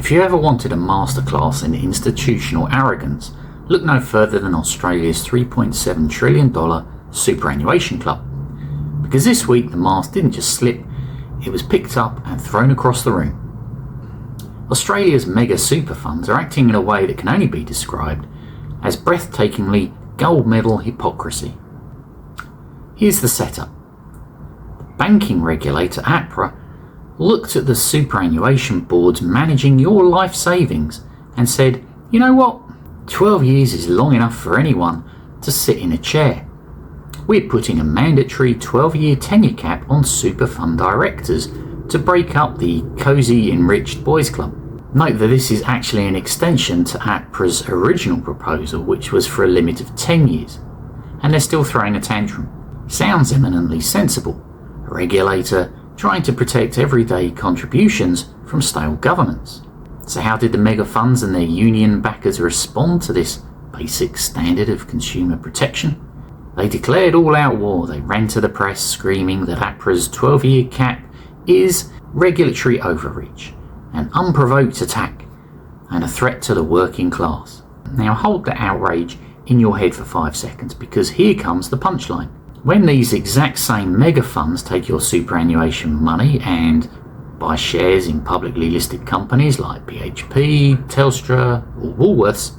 If you ever wanted a masterclass in institutional arrogance, look no further than Australia's $3.7 trillion superannuation club. Because this week the mask didn't just slip, it was picked up and thrown across the room. Australia's mega super funds are acting in a way that can only be described as breathtakingly gold medal hypocrisy. Here's the setup. The banking regulator APRA looked at the superannuation boards managing your life savings and said, you know what, 12 years is long enough for anyone to sit in a chair. We're putting a mandatory 12-year tenure cap on super fund directors to break up the cosy enriched boys club. Note that this is actually an extension to APRA's original proposal, which was for a limit of 10 years, and they're still throwing a tantrum. Sounds eminently sensible. A regulator trying to protect everyday contributions from stale governance. So how did the mega funds and their union backers respond to this basic standard of consumer protection? They declared all-out war. They ran to the press screaming that APRA's 12-year cap is regulatory overreach, an unprovoked attack, and a threat to the working class. Now hold that outrage in your head for 5 seconds, because here comes the punchline. When these exact same mega funds take your superannuation money and buy shares in publicly listed companies like BHP, Telstra or Woolworths,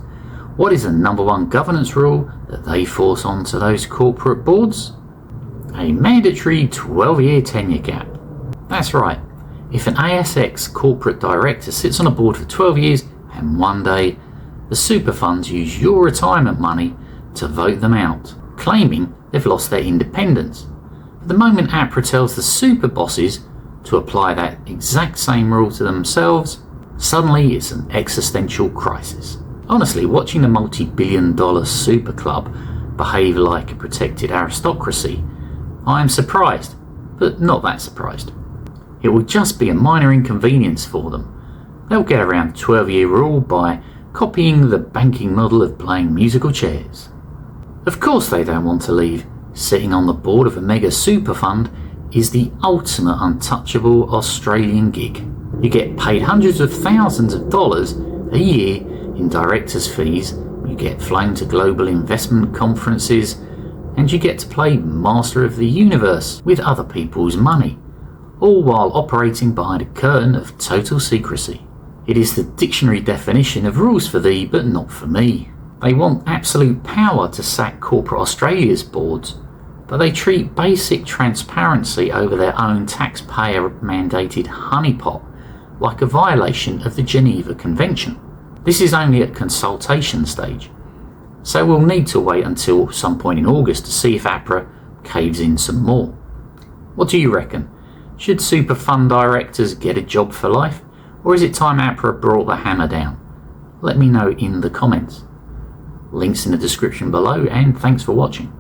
what is the number one governance rule that they force onto those corporate boards? A mandatory 12-year tenure cap. That's right. If an ASX corporate director sits on a board for 12 years and one day the super funds use your retirement money to vote them out, claiming they've lost their independence. But the moment APRA tells the super bosses to apply that exact same rule to themselves, suddenly it's an existential crisis. Honestly, watching the multi-billion-dollar super club behave like a protected aristocracy, I am surprised, but not that surprised. It will just be a minor inconvenience for them. They'll get around the 12-year rule by copying the banking model of playing musical chairs. Of course they don't want to leave. Sitting on the board of a mega super fund is the ultimate untouchable Australian gig. You get paid hundreds of thousands of dollars a year in directors' fees, you get flown to global investment conferences, and you get to play Master of the Universe with other people's money, all while operating behind a curtain of total secrecy. It is the dictionary definition of rules for thee but not for me. They want absolute power to sack corporate Australia's boards, but they treat basic transparency over their own taxpayer-mandated honeypot like a violation of the Geneva Convention. This is only at consultation stage, so we'll need to wait until some point in August to see if APRA caves in some more. What do you reckon? Should super fund directors get a job for life, or is it time APRA brought the hammer down? Let me know in the comments. Links in the description below, and thanks for watching.